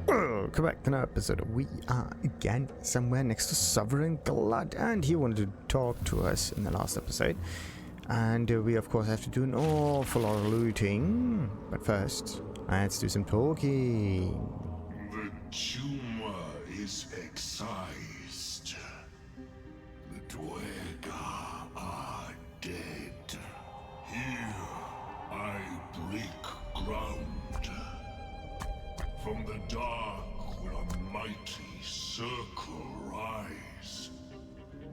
Correct, in our episode, we are again somewhere next to Sovereign Glut, and he wanted to talk to us in the last episode. And we, of course, have to do an awful lot of looting. But first, let's do some talking. The tumor is excised. The Dwerga are dead. Here, I break ground. From the dark will a mighty circle rise.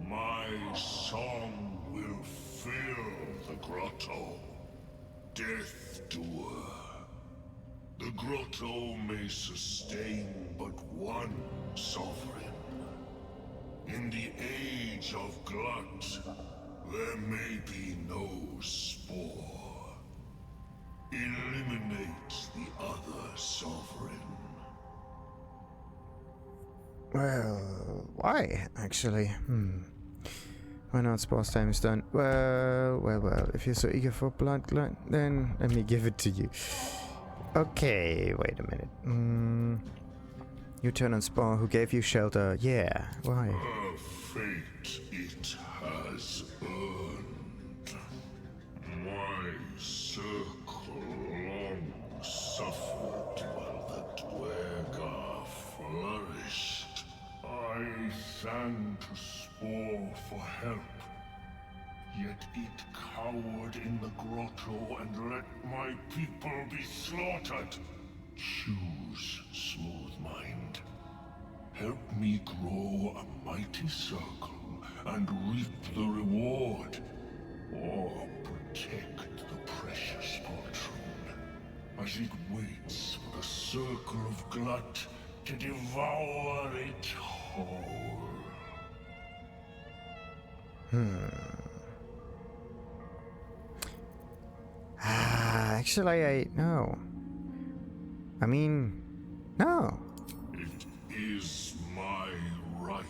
My song will fill the grotto. Death Doer. The grotto may sustain but one sovereign. In the age of Glut, there may be no spore. Eliminate the other sovereign. Well, why, actually? Why not? Sports time is done. Well, if you're so eager for blood glut, then let me give it to you. Okay, wait a minute. You turn on Spar, who gave you shelter. Yeah, why? Her fate it has earned. My circle long suffered while the Dwerga flourished. I sang to Spore for help. Yet it cowered in the grotto and let my people be slaughtered. Choose, Smooth Mind. Help me grow a mighty circle and reap the reward. Or protect the precious poltroon as it waits for the circle of Glut to devour it whole. Actually, no. I mean, no. It is my right.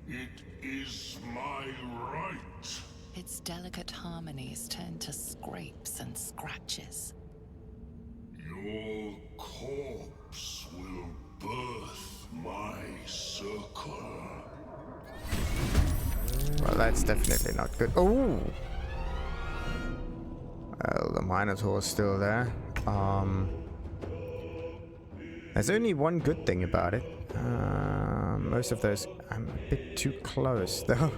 It is my right. Its delicate harmonies turn to scrapes and scratches. Your corpse will birth my circle. Well, that's definitely not good. Oh! Well, the Minotaur's still there. There's only one good thing about it. Most of those... I'm a bit too close, though.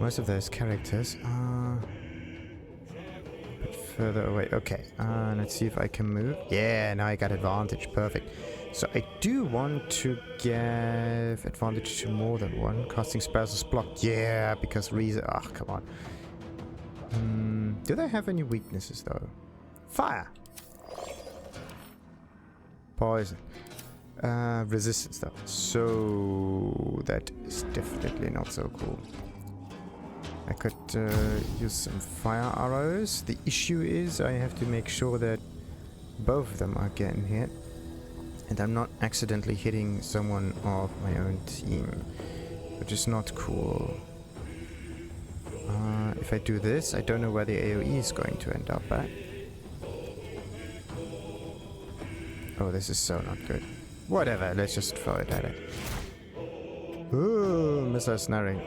Most of those characters are... a bit further away. Okay, let's see if I can move. Yeah, now I got advantage. Perfect. So I do want to give advantage to more than one. Casting spells is blocked. Yeah, because reason... Ah, come on. Do they have any weaknesses, though? Fire! Poison. Resistance, though. So... that is definitely not so cool. I could use some fire arrows. The issue is I have to make sure that both of them are getting hit. And I'm not accidentally hitting someone of my own team. Which is not cool. If I do this, I don't know where the AoE is going to end up at. Oh, this is so not good. Whatever, let's just throw it at it. Ooh, missile snaring.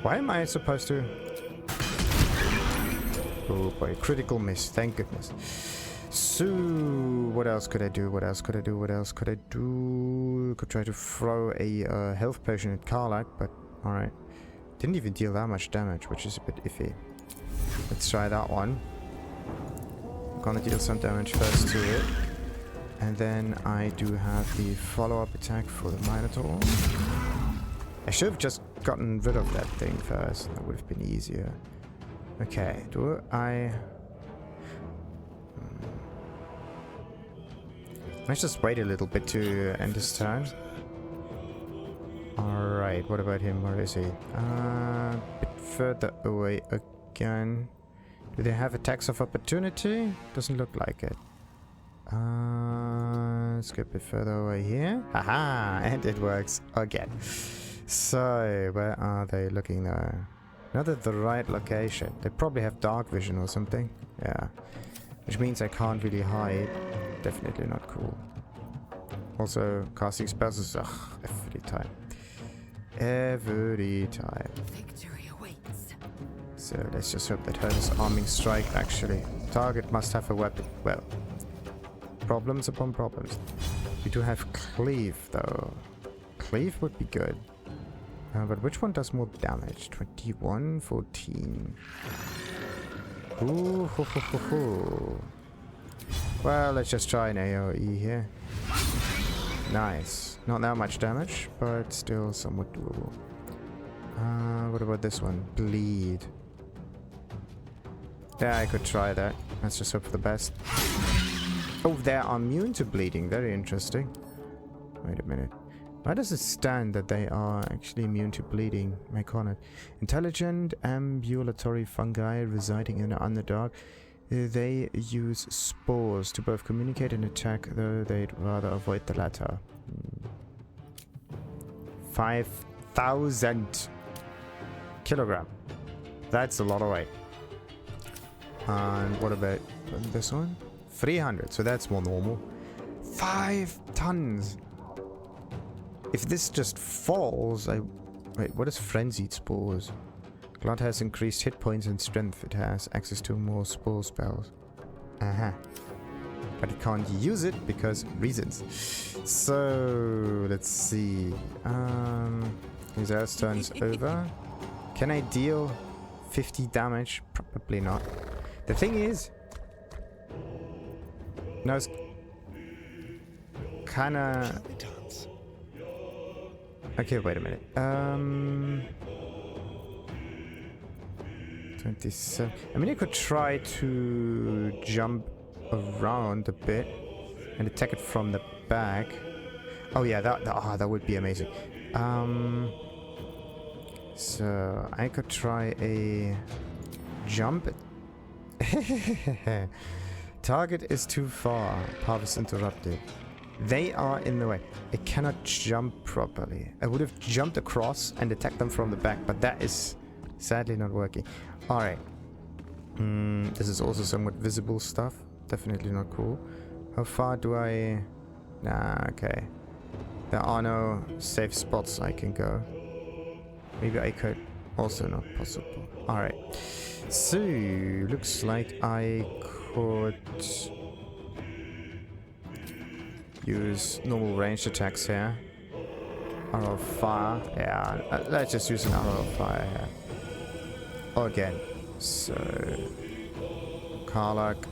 Why am I supposed to... Oh boy, critical miss, thank goodness. So, what else could I do? What else could I do? Could try to throw a health potion at Karlak, but alright. Didn't even deal that much damage, which is a bit iffy. Let's try that one. I'm gonna deal some damage first to it. And then I do have the follow-up attack for the Minotaur. I should have just gotten rid of that thing first. That would have been easier. Okay, do I... Let's just wait a little bit to end this turn. Alright, what about him? Where is he? A bit further away again. Do they have attacks of opportunity? Doesn't look like it. Let's go a bit further away here. Haha! And it works again. So, where are they looking though? Not at the right location. They probably have dark vision or something. Yeah. Which means I can't really hide. definitely not cool. Also, casting spells is every time. Every time. Victory awaits. So let's just hope that hers arming strike actually. Target must have a weapon. Well, problems upon problems. We do have cleave though. Cleave would be good. But which one does more damage? 21, 14. Ooh, ho, ho, ho, ho. Well, let's just try an AoE here. Nice. Not that much damage, but still somewhat doable. What about this one? Bleed. Yeah, I could try that. Let's just hope for the best. Oh, they are immune to bleeding. Very interesting. Wait a minute. Why does it stand that they are actually immune to bleeding? My corner. Intelligent ambulatory fungi residing in the Underdark. They use spores to both communicate and attack, though they'd rather avoid the latter. 5,000 kilogram. That's a lot of weight. And what about this one? 300, so that's more normal. 5 tons. If this just falls, wait, what is frenzied spores? Glut has increased hit points and strength. It has access to more spore spells. But it can't use it because reasons. So let's see. His turn is over. Can I deal 50 damage? Probably not. The thing is, no, it's kinda. Okay, wait a minute. 27. I mean, I could try to jump around a bit and attack it from the back. Oh yeah, that would be amazing. So I could try a jump. Target is too far. Path is interrupted. They are in the way. I cannot jump properly. I would have jumped across and attacked them from the back, but that is sadly not working. Alright. This is also somewhat visible stuff. Definitely not cool. How far do I... Nah, okay. There are no safe spots I can go. Maybe I could. Also not possible. Alright. So, looks like I could use normal ranged attacks here. Arrow of fire. Yeah, let's just use an arrow of fire here. Again. So, Karlach.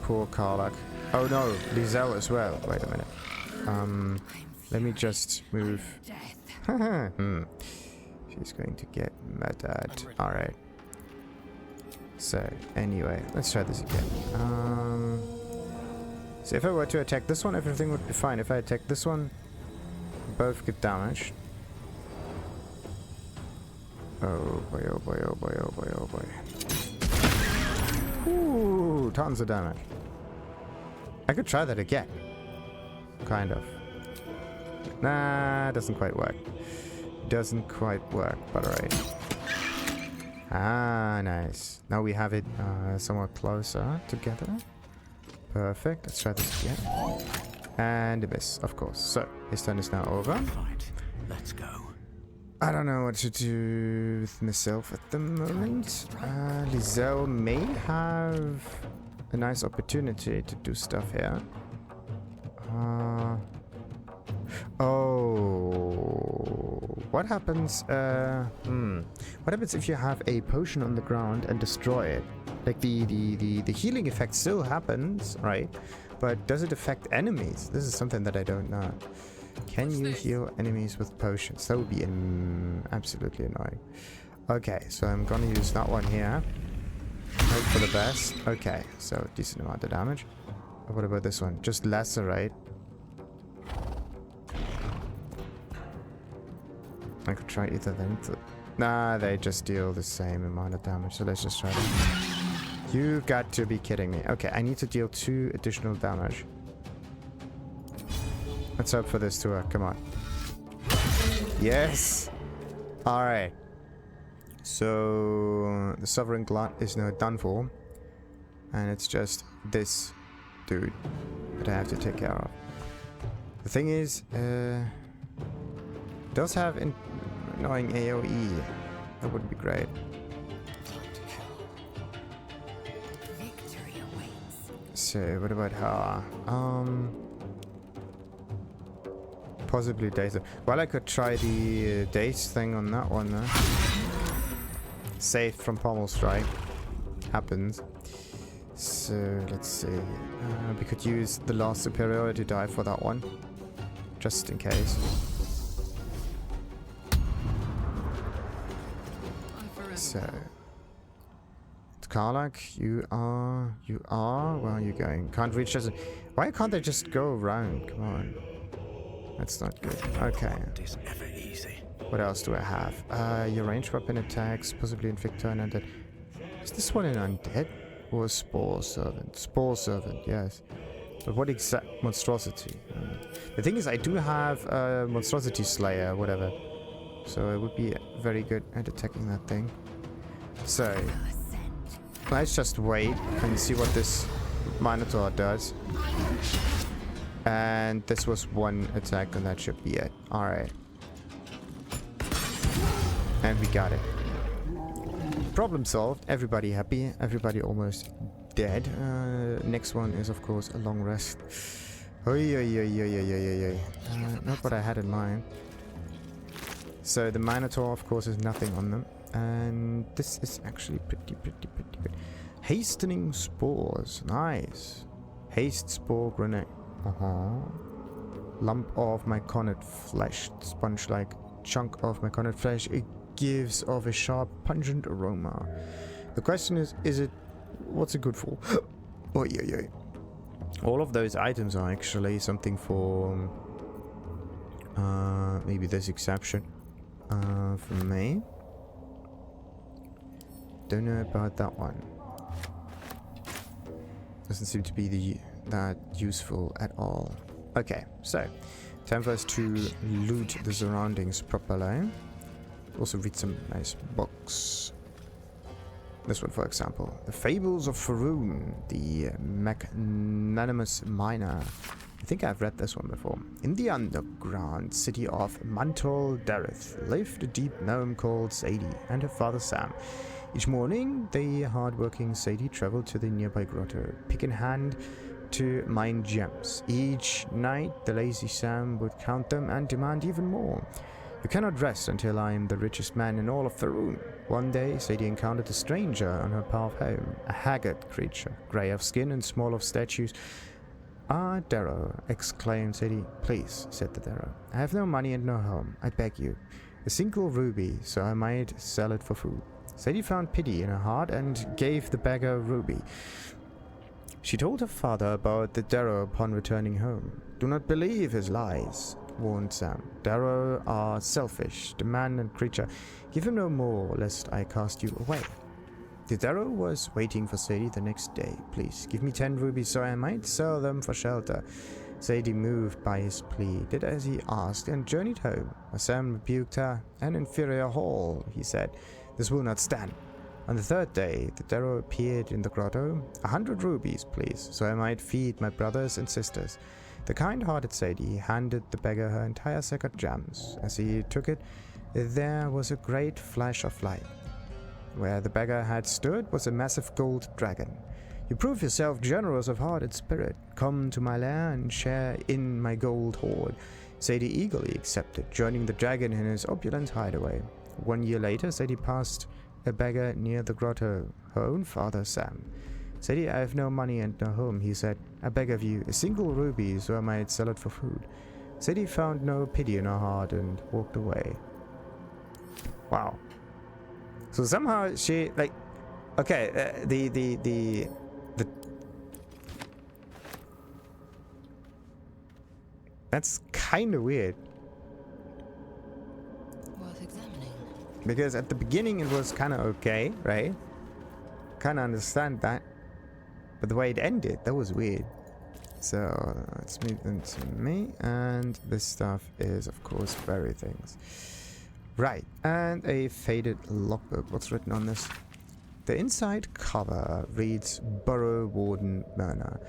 Poor Karlach. Oh no, Lizelle as well. Wait a minute. Let me just move. She's going to get murdered. Alright. So, anyway, let's try this again. So if I were to attack this one, everything would be fine. If I attack this one, both get damaged. Oh boy, oh boy, oh boy, oh boy, oh boy. Ooh, tons of damage. I could try that again. Kind of. Nah, doesn't quite work. Doesn't quite work, but alright. Ah, nice. Now we have it somewhat closer together. Perfect. Let's try this again. And a miss, of course. So, his turn is now over. Right, let's go. I don't know what to do with myself at the moment. Lizelle may have a nice opportunity to do stuff here. What happens? What happens if you have a potion on the ground and destroy it? Like the healing effect still happens, right? But does it affect enemies? This is something that I don't know. Can you heal enemies with potions? That would be absolutely annoying. Okay, so I'm gonna use that one here. Hope for the best. Okay, so decent amount of damage. What about this one? Just lacerate. I could try either then. Nah, they just deal the same amount of damage, so let's just try that. You got to be kidding me. Okay, I need to deal 2 additional damage. Let's hope for this to work. Come on. Yes! Alright. So, the Sovereign Glut is now done for. And it's just this dude that I have to take care of. The thing is, does have annoying AoE. That would be great. Victory awaits. So, what about her? Possibly Daze. Well, I could try the Daze thing on that one, though. Saved from Pommel Strike. Happens. So, let's see. We could use the last superiority die for that one. Just in case. So. Karlak, you are. Where are you going? Can't reach us. Why can't they just go around? Come on. That's not good. Okay. What else do I have? Your ranged weapon attacks, possibly inflict an undead. Is this one an undead? Or a Spore Servant? Spore Servant, yes. But what exact monstrosity? The thing is, I do have a Monstrosity Slayer, whatever. So I would be very good at attacking that thing. So, let's just wait and see what this Minotaur does. And this was one attack, and that should be it. Alright. And we got it. Problem solved. Everybody happy. Everybody almost dead. Next one is, of course, a long rest. Oy, oy, oy, oy, oy, oy, oy. Not what I had in mind. So the Minotaur, of course, is nothing on them. And this is actually pretty good. Hastening Spores. Nice. Haste Spore Grenade. Lump of my cornered flesh. Sponge-like chunk of my cornered flesh. It gives off a sharp, pungent aroma. The question is it... What's it good for? Oy, oy, oy. All of those items are actually something for... maybe this exception. For me. Don't know about that one. Doesn't seem to be that useful at all. Okay, so time for us to loot the surroundings properly. Also read some nice books. This one, for example. The Fables of Faerun, the Magnanimous Miner. I think I've read this one before. In the underground city of Mantle Dareth lived a deep gnome called Sadie and her father Sam. Each morning, the hard-working Sadie traveled to the nearby grotto, pick in hand, to mine gems. Each night, the lazy Sam would count them and demand even more. You cannot rest until I am the richest man in all of Faerun. One day, Sadie encountered a stranger on her path home, a haggard creature, grey of skin and small of statues. "Ah, Darrow," exclaimed Sadie. "Please," said the Darrow. "I have no money and no home. I beg you. A single ruby, so I might sell it for food." Sadie found pity in her heart and gave the beggar a ruby. She told her father about the Darrow upon returning home. "Do not believe his lies," warned Sam. "Darrow are selfish, demanding creature. Give him no more, lest I cast you away." The Darrow was waiting for Sadie the next day. "Please, give me 10 rubies so I might sell them for shelter." Sadie, moved by his plea, did as he asked and journeyed home. Sam rebuked her. "An inferior haul," he said. "This will not stand." On the third day, the Darrow appeared in the grotto. 100 rubies, please, so I might feed my brothers and sisters. The kind-hearted Sadie handed the beggar her entire sack of gems. As he took it, there was a great flash of light. Where the beggar had stood was a massive gold dragon. "You prove yourself generous of heart and spirit. Come to my lair and share in my gold hoard." Sadie eagerly accepted, joining the dragon in his opulent hideaway. 1 year later, Sadie passed a beggar near the grotto, her own father, Sam. "Sadie, I have no money and no home," he said. "I beg of you, a single ruby, so I might sell it for food." Sadie found no pity in her heart and walked away. Wow. So somehow she, like, okay, the that's kind of weird. Worth examining. Because at the beginning it was kind of okay, right? Kind of understand that. But the way it ended, that was weird. So let's move them to me. And this stuff is, of course, bury things. Right, and a faded logbook. What's written on this? The inside cover reads Burrow Warden Myrna.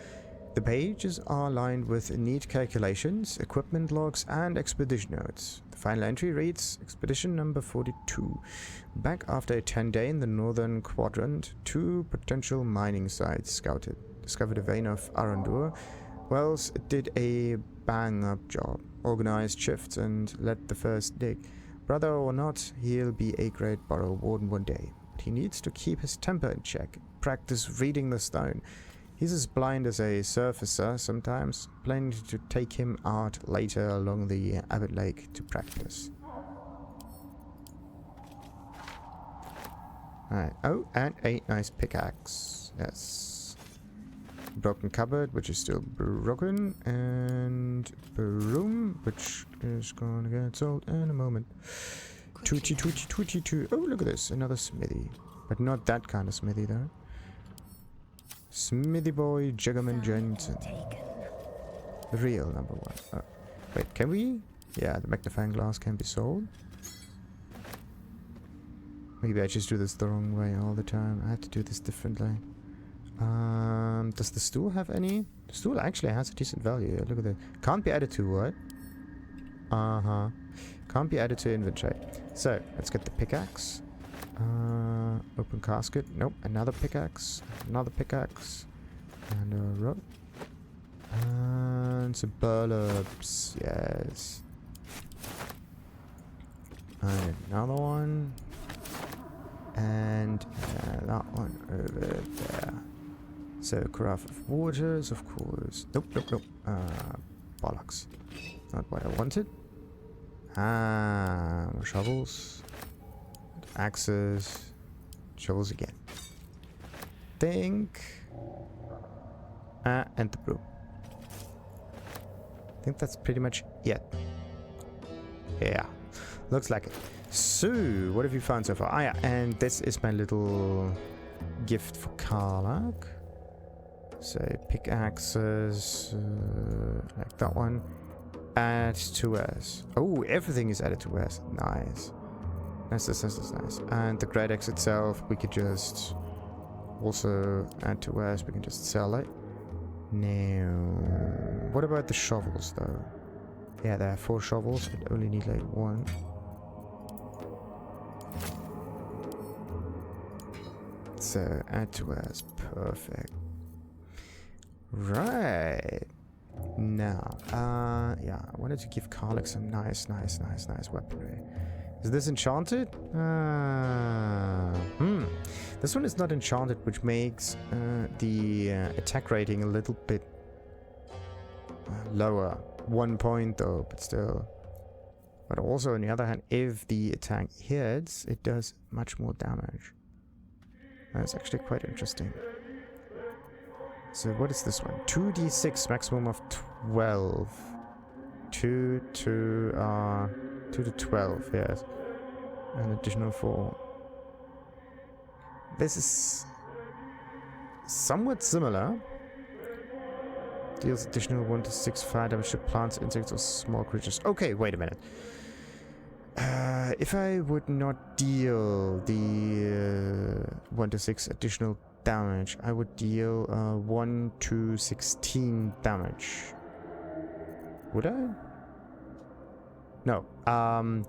The pages are lined with neat calculations, equipment logs, and expedition notes. The final entry reads, Expedition number 42. Back after a 10-day in the northern quadrant, 2 potential mining sites scouted. Discovered a vein of Arandur. Wells did a bang-up job. Organized shifts and led the first dig. Brother or not, he'll be a great burrow warden one day. But he needs to keep his temper in check. Practice reading the stone. He's as blind as a surfacer sometimes, planning to take him out later along the Abbot Lake to practice. Alright, oh, and a nice pickaxe. Yes. Broken cupboard, which is still broken, and broom, which is gonna get sold in a moment. Tooty. Oh, look at this, another smithy. But not that kind of smithy, though. Smithy boy Jaggerman Jensen. The real number 1. Oh, wait, can we? Yeah, the magnifying glass can be sold. Maybe I just do this the wrong way all the time. I have to do this differently. Does the stool have any? The stool actually has a decent value. Look at that. Can't be added to what? Uh-huh. Can't be added to inventory. So, let's get the pickaxe. Open casket. Nope. Another pickaxe. Another pickaxe. And a rope. And some burlaps. Yes. And another one. And that one over there. So, carafe of waters, of course. Nope. Bollocks. Not what I wanted. More shovels. Axes. Shovels again. And the broom. I think that's pretty much it. Yeah. Looks like it. So, what have you found so far? Ah, yeah, and this is my little gift for Karlak. So, pickaxes, like that one. Add to S. Oh, everything is added to S. Nice. Nice. And the great axe itself, we could just also add to S. We can just sell it. Now, what about the shovels, though? Yeah, there are 4 shovels. I only need like 1. So, add to S. Perfect. Right. Now, yeah, I wanted to give Karlak some nice weaponry. Is this enchanted? This one is not enchanted, which makes the attack rating a little bit lower. 1 point though, but still. But also, on the other hand, if the attack hits, it does much more damage. That's actually quite interesting. So what is this one? 2d6, maximum of 12. 2 to 12, yes. An additional 4. This is somewhat similar. Deals additional 1 to 6 fire damage to plants, insects, or small creatures. Okay, wait a minute. If I would not deal the 1 to 6 additional damage, I would deal 1 to 16 damage. Would I? No,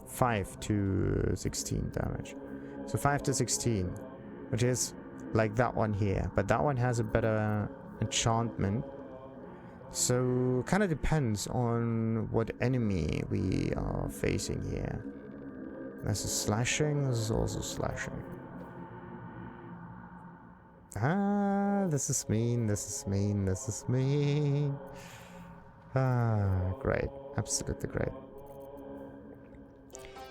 5 to 16 damage. So 5 to 16, which is like that one here. But that one has a better enchantment. So kind of depends on what enemy we are facing here. This is slashing, this is also slashing. This is mean. Great. Absolutely great.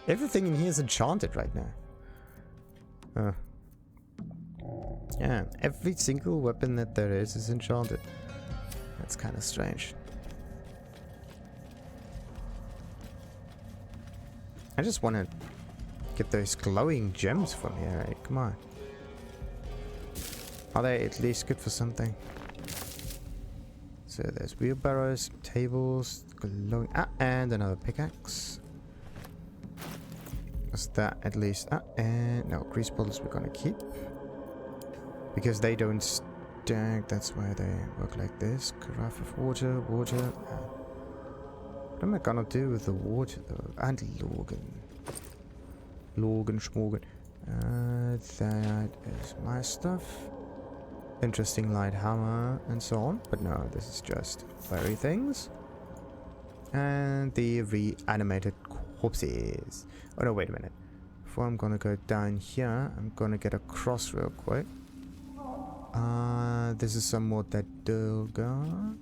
Everything in here is enchanted right now. Yeah, every single weapon that there is enchanted. That's kind of strange. I just want to get those glowing gems from here, right? Come on. Are they at least good for something? So there's wheelbarrows, tables, glowing... and another pickaxe. Was that at least... and no, grease bottles we're gonna keep. Because they don't deck. That's why they work like this. Carafe of water, water. What am I gonna do with the water though? And Logan Schmorgan. That is my stuff. Interesting light hammer and so on. But no, this is just fiery things. And the reanimated corpses. Oh no, wait a minute. Before I'm gonna go down here, I'm gonna get across real quick. This is somewhat that Dulgar.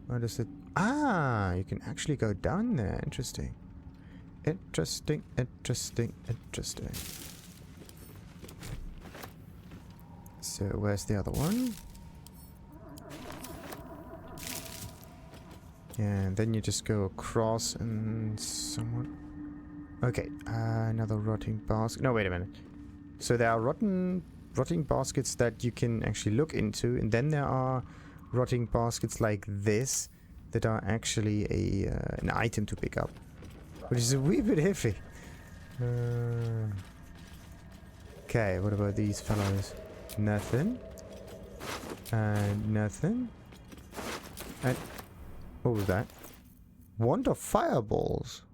What is it? Ah, you can actually go down there. Interesting. Interesting, interesting, interesting. So, where's the other one? And then you just go across and somewhat... Okay, another rotting basket. No, wait a minute. So there are rotting baskets that you can actually look into, and then there are rotting baskets like this that are actually an item to pick up, which is a wee bit iffy. Okay, what about these fellows? Nothing. And nothing. And what was that? Wand of fireballs.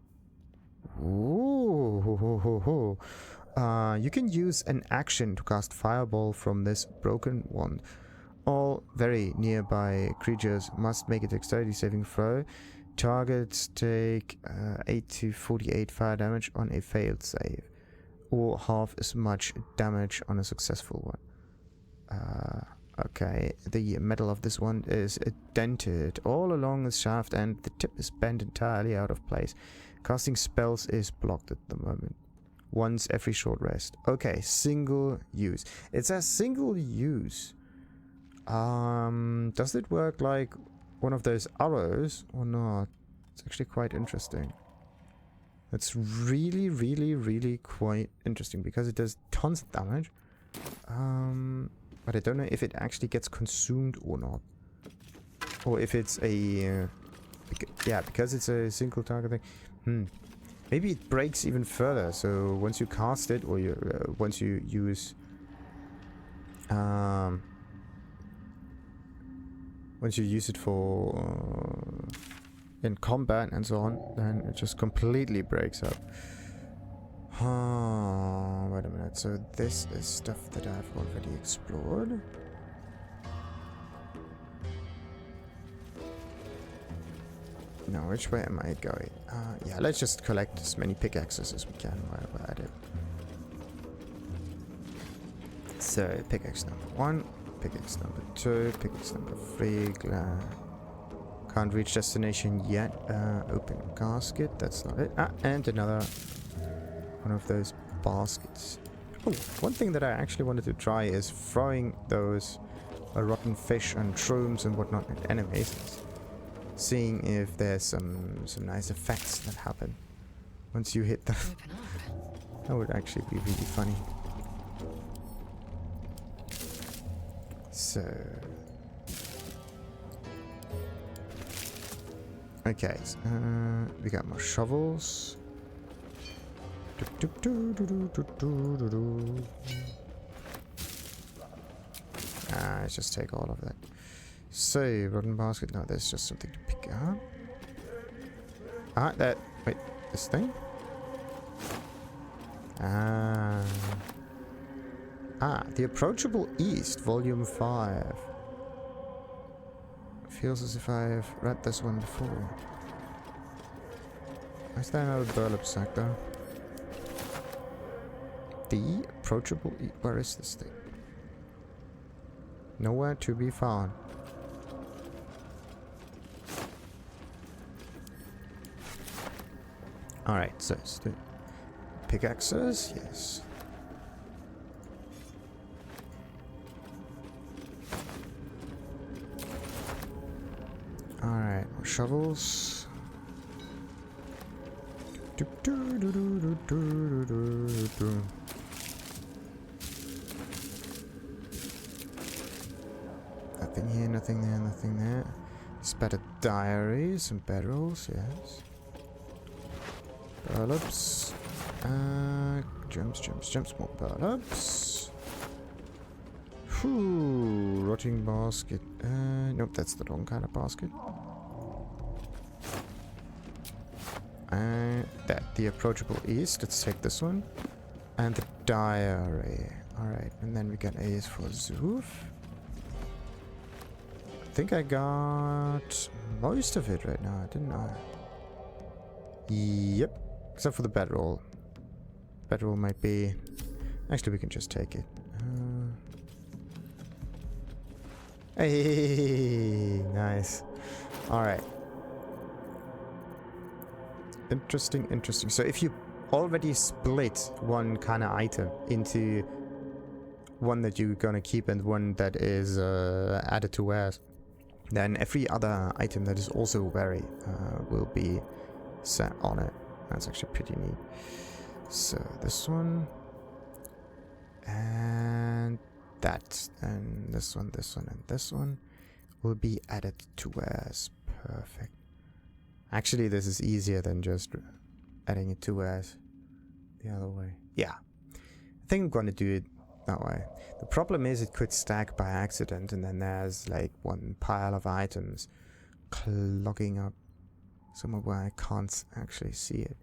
Ooh. You can use an action to cast fireball from this broken wand. All very nearby creatures must make a dexterity saving throw. Targets take 8 to 48 fire damage on a failed save, or half as much damage on a successful one. Okay, the metal of this one is dented all along the shaft and the tip is bent entirely out of place. Casting spells is blocked at the moment. Once every short rest. Okay, single use. It says single use. Does it work like one of those arrows or not? It's actually quite interesting. It's really, really, really quite interesting because it does tons of damage. But I don't know if it actually gets consumed or not. Or if it's a... yeah, because it's a single target thing. Maybe it breaks even further. So once you cast it, or you once you use... once you use it for... in combat and so on, then it just completely breaks up. Wait a minute. So this is stuff that I've already explored. Now, which way am I going? Yeah, let's just collect as many pickaxes as we can while we're at it. So, pickaxe number 1, pickaxe number 2, pickaxe number 3, can't reach destination yet. Open casket, that's not it. And another one of those baskets. Oh, one thing that I actually wanted to try is throwing those rotten fish and shrooms and whatnot at enemies. Seeing if there's some nice effects that happen once you hit them. That would actually be really funny. So... okay, we got more shovels. Let's just take all of that. So, rotten basket. No, there's just something to pick up. That. Wait, this thing? The Approachable East, Volume 5. Feels as if I've read this one before. Is there another burlap sack though? The Approachable East. Where is this thing? Nowhere to be found. Alright, so it's the pickaxes, yes. Alright, more shovels. Nothing here, nothing there, nothing there. Spattered diaries and barrels, yes. Burlaps. Jumps, more burlaps. Whew, rotting basket. Nope, that's the wrong kind of basket. That, the Approachable East. Let's take this one. And the diary. Alright, and then we got A's for Zoof. I think I got most of it right now, didn't I? Yep. Except for the bedroll. Bedroll might be... Actually, we can just take it. Hey, nice. Alright. Interesting, interesting. So if you already split one kind of item into one that you're gonna keep and one that is added to wares, then every other item that is also wary will be set on it. That's actually pretty neat. So this one and that, and this one, and this one will be added to wares. Perfect. Actually, this is easier than just adding it to wares the other way. Yeah, I think I'm gonna do it that way. The problem is it could stack by accident, and then there's like one pile of items clogging up somewhere where I can't actually see it,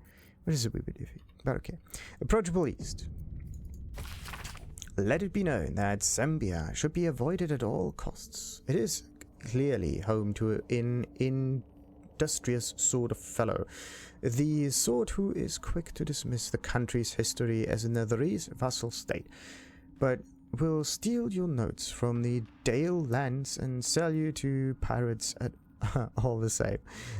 which is a wee bit iffy, but okay. Approachable East. Let it be known that Zambia should be avoided at all costs. It is clearly home to an industrious sort of fellow, the sort who is quick to dismiss the country's history as a Netherese vassal state, but will steal your notes from the Dale lands and sell you to pirates at all the same.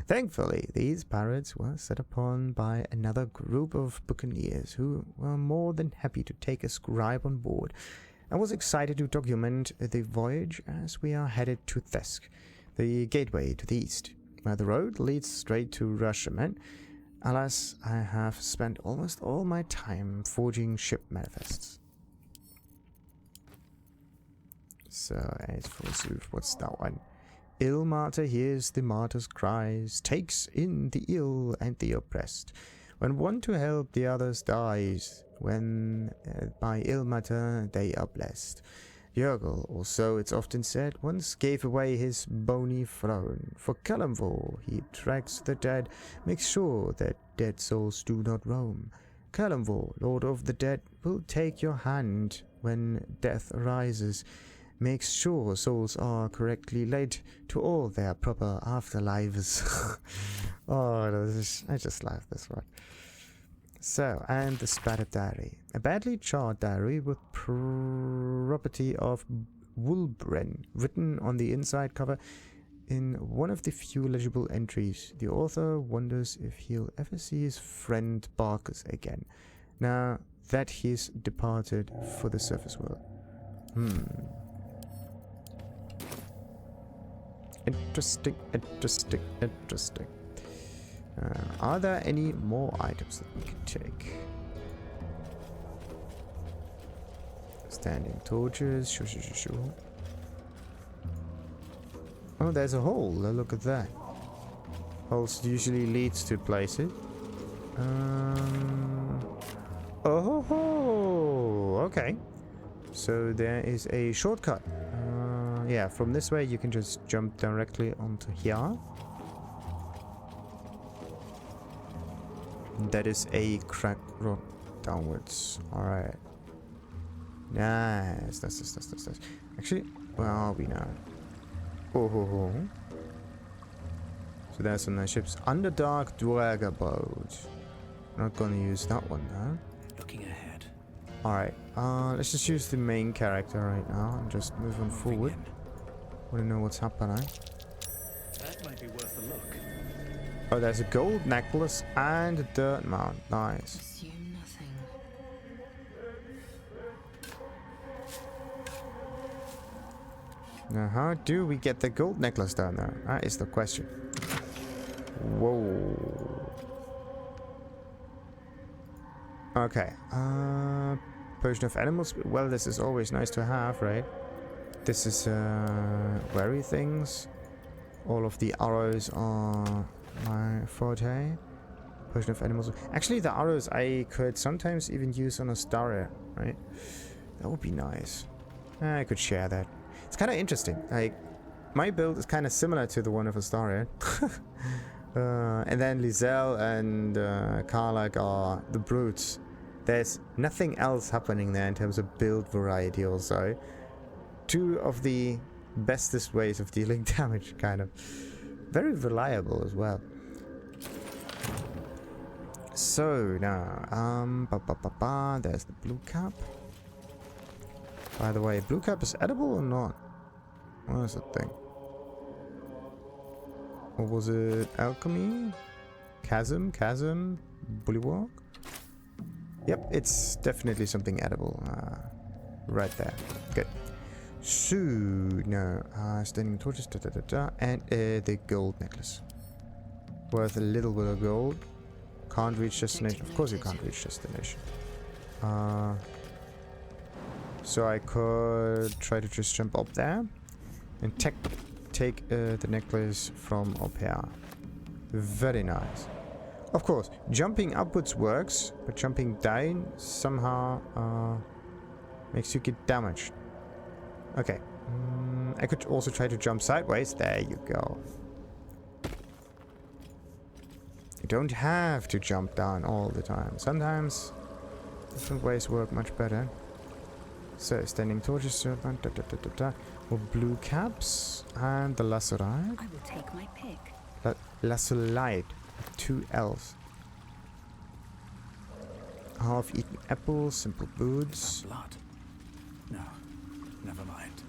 Thankfully, these pirates were set upon by another group of buccaneers who were more than happy to take a scribe on board, and was excited to document the voyage as we are headed to Thesk, the gateway to the east, where the road leads straight to Rashomon. Alas, I have spent almost all my time forging ship manifests. So, as for Zoof, what's that one? Ill martyr hears the martyr's cries, takes in the ill and the oppressed. When one to help the others dies, when by ill martyr they are blessed. Jurgel, or so it's often said, once gave away his bony throne. For Kalimvor, he tracks the dead, makes sure that dead souls do not roam. Kalimvor, Lord of the Dead, will take your hand when death arises, makes sure souls are correctly led to all their proper afterlives. Oh, I just love this one. So, and the spattered diary. A badly charred diary with property of Wulbren written on the inside cover. In one of the few legible entries, the author wonders if he'll ever see his friend Barkus again, now that he's departed for the surface world. Interesting, interesting, interesting. Are there any more items that we can take? Standing torches, sure. Oh, there's a hole. Look at that. Holes usually leads to places. Oh, okay. So there is a shortcut. Yeah, from this way you can just jump directly onto here. That is a crack road downwards. Alright. Nice. Nice. Actually, where are we now? Oh. So there's some nice ships. Underdark Dwarga boat. Not gonna use that one though. Looking ahead. Alright. Let's just use the main character right now and just move on forward. Wanna know what's happening? That might be worth a look. Oh, there's a gold necklace and a dirt mount. Nice. Assume nothing. Now, how do we get the gold necklace down there? That is the question. Whoa. Okay. Potion of animals. Well, this is always nice to have, right? This is wary things. All of the arrows are my forte. Potion of animals. Actually, the arrows I could sometimes even use on a Staria, right? That would be nice. I could share that. It's kind of interesting. Like, my build is kind of similar to the one of Astarion. And then Lizelle and Karlach are the brutes. There's nothing else happening there in terms of build variety also. Two of the bestest ways of dealing damage, kind of. Very reliable as well. So now, there's the blue cap. By the way, blue cap is edible or not? What is that thing? Or was it alchemy? Chasm? Bullywalk? Yep, it's definitely something edible. Right there. Good. So, no. Standing torches, and the gold necklace. Worth a little bit of gold. Can't reach destination. Of course you can't reach destination. So I could try to just jump up there and take the necklace from up here. Very nice. Of course, jumping upwards works, but jumping down somehow makes you get damaged. Okay. I could also try to jump sideways. There you go. You don't have to jump down all the time. Sometimes different ways work much better. So, standing torches, serpent, or blue caps, and the lacerite. I will take my pick. Lacerite, 2 L's. Half-eaten apples, simple boots. Blood. No, never mind.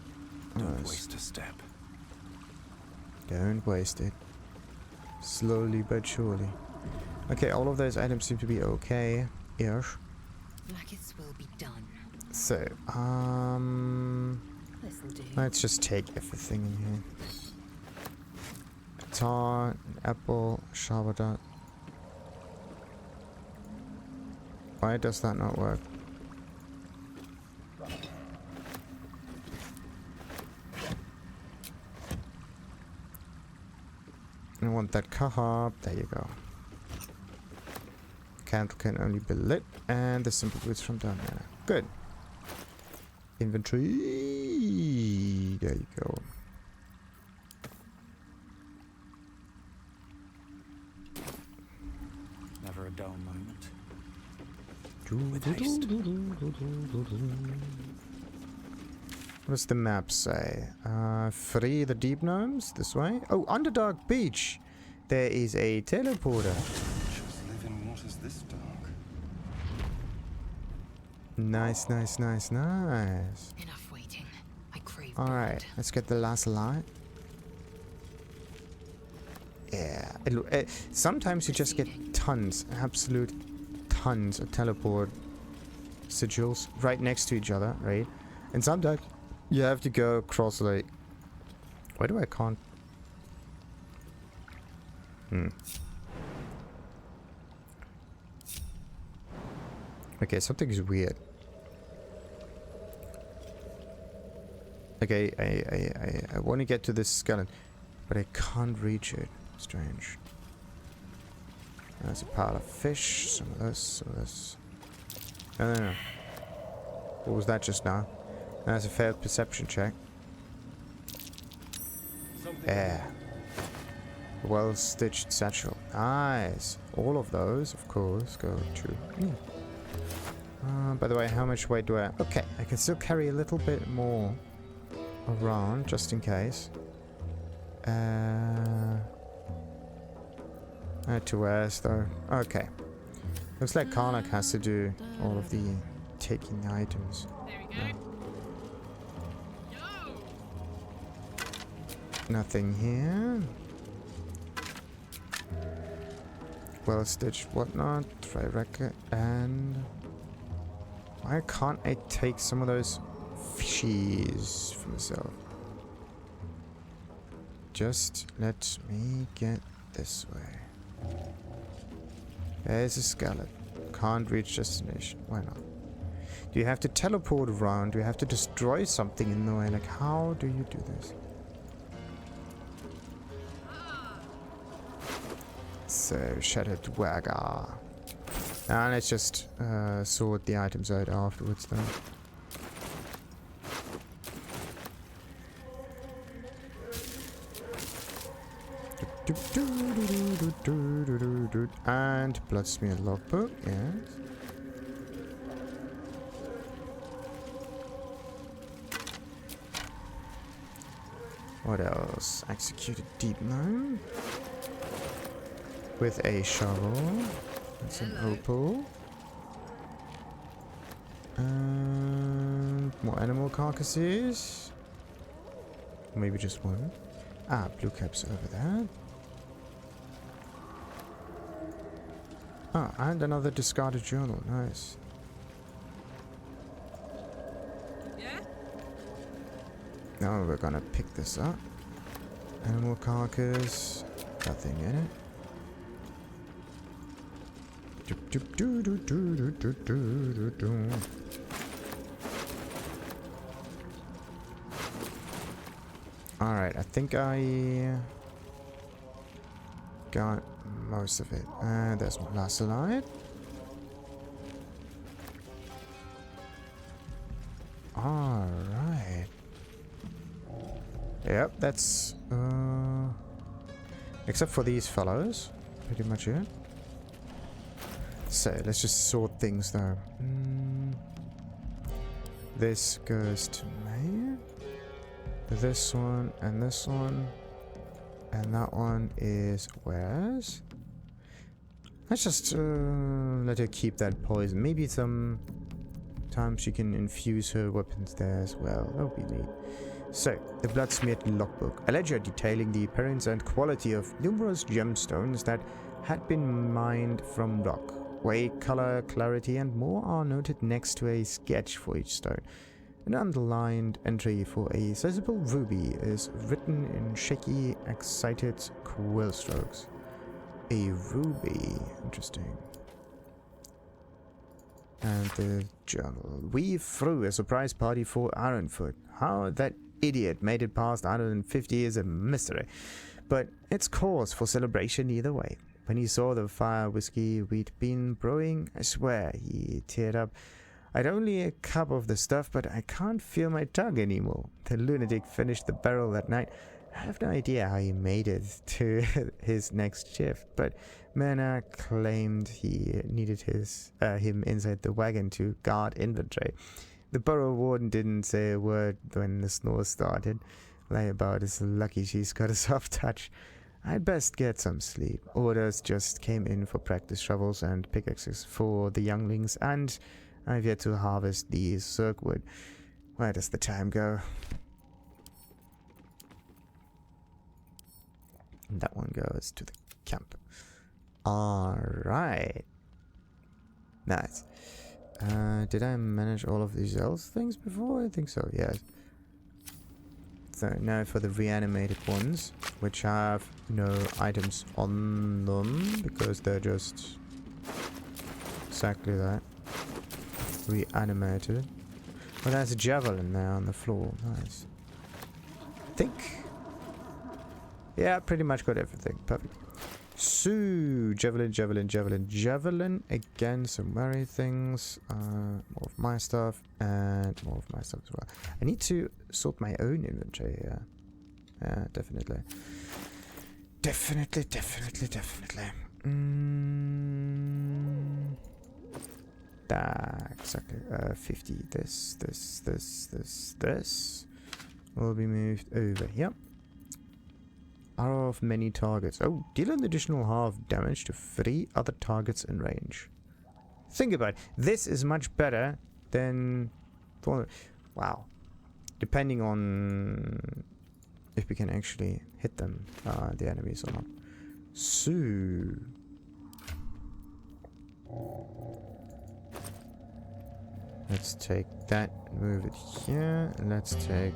Don't waste a step. Don't waste it. Slowly but surely. Okay, all of those items seem to be okay-ish. Blackest will be done. So, This'll do. let's just take everything in here. Guitar, an apple, shower dart. Why does that not work? I want that kahab. There you go. Candle can only be lit, and the simple boots from down there. Good. Inventory. There you go. Never a dull moment. With haste. What does the map say? Free the deep gnomes this way. Oh, Underdark Beach. There is a teleporter. Just live in waters this dark. Nice, nice, nice, nice. Enough waiting. I crave Alright, blood. let's get the last light. Yeah. Sometimes you just get tons, absolute tons of teleport sigils right next to each other, right? And sometimes you have to go across like... Why do I can't? Okay, something is weird. Okay, I want to get to this skeleton, but I can't reach it. Strange. There's a pile of fish, some of this. No. What was that just now? That's a failed perception check. Yeah. Well-stitched satchel. Nice. All of those, of course, go to me. By the way, how much weight do I have? Okay, I can still carry a little bit more around, just in case. To West, though. Okay. Looks like Karlach has to do all of the taking items. There we go. Nothing here. Well stitched whatnot, try record, and why can't I take some of those fishies for myself? Just let me get this way. There's a skeleton. Can't reach destination. Why not? Do you have to teleport around? Do you have to destroy something in the way? Like, how do you do this? So, Shattered Dagger. And let's just sort the items out afterwards then. And Bloodsmear Logbook, yes. What else? Executed Deep Gnome. With a shovel. That's an opal. And more animal carcasses. Maybe just one. Ah, blue caps over there. Ah, and another discarded journal. Nice. Yeah? Now we're gonna pick this up. Animal carcass. Nothing in it. Alright, I think I got most of it. There's one last slide. Alright. Yep, that's except for these fellows. Pretty much it. So let's just sort things though. This goes to me. This one and this one. And that one is where's? Let's just let her keep that poison. Maybe sometimes she can infuse her weapons there as well. That would be neat. So, the Bloodsmeared Logbook. A ledger detailing the appearance and quality of numerous gemstones that had been mined from rock. Weight, color, clarity, and more are noted next to a sketch for each stone. An underlined entry for a sizable ruby is written in shaky, excited quill strokes. A ruby. Interesting. And the journal. We threw a surprise party for Ironfoot. How that idiot made it past 150 is a mystery. But it's cause for celebration either way. When he saw the fire whiskey we'd been brewing, I swear he teared up. I'd only a cup of the stuff, but I can't feel my tongue anymore. The lunatic finished the barrel that night. I have no idea how he made it to his next shift, but Myrna claimed he needed him inside the wagon to guard inventory. The borough warden didn't say a word when the snore started. Layabout is lucky she's got a soft touch. I'd best get some sleep. Orders just came in for practice shovels and pickaxes for the younglings, and I've yet to harvest the circwood. Where does the time go? And that one goes to the camp. Alright. Nice. Did I manage all of these else things before? I think so, yes. So now for the reanimated ones, which have no items on them, because they're just exactly that. Reanimated. Well, there's a javelin there on the floor. Nice. I think. Yeah, pretty much got everything. Perfect. So, javelin again, some merry things, more of my stuff, and more of my stuff as well. I need to sort my own inventory here. Yeah, definitely. Definitely. Exactly. 50. This will be moved over here. Arrow of many targets. Oh, deal an additional half damage to 3 other targets in range. Think about it. This is much better than... Wow. Depending on if we can actually hit them, the enemies or not. So... let's take that and move it here. And let's take...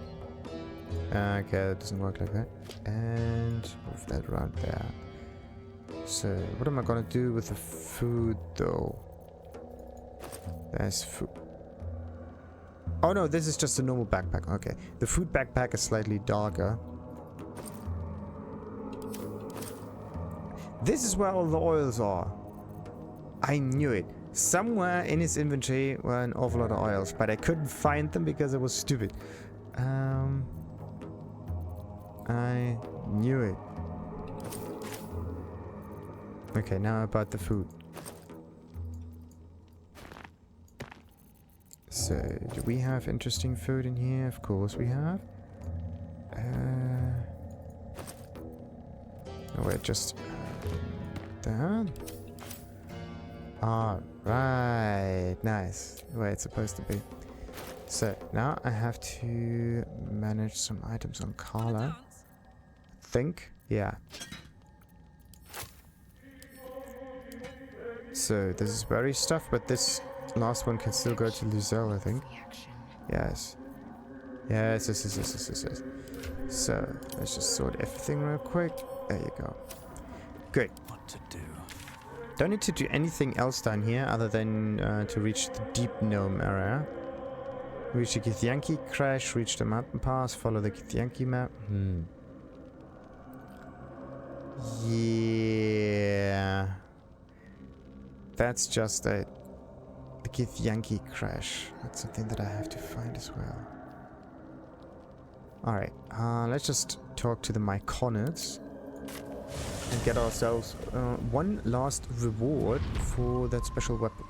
okay, that doesn't work like that. And move that around there. So, what am I gonna do with the food though? There's food. Oh no, this is just a normal backpack. Okay. The food backpack is slightly darker. This is where all the oils are. I knew it. Somewhere in his inventory were an awful lot of oils, but I couldn't find them because I was stupid. I knew it. Okay, now about the food. So, do we have interesting food in here? Of course we have. Oh wait, just that. Alright, nice. Where it's supposed to be. So, now I have to manage some items on Carla. Think? Yeah. So, this is berry stuff, but this last one can still go to Luzelle, I think. Reaction. Yes. Yes, yes, yes, yes, yes, yes, yes. So, let's just sort everything real quick. There you go. Good. What to do? Don't need to do anything else down here other than to reach the Deep Gnome area. Reach the Githyanki crash, reach the mountain pass, follow the Githyanki map. Yeah. That's just it. The Githyanki crash. That's something that I have to find as well. Alright, let's just talk to the Myconids and get ourselves one last reward for that special weapon.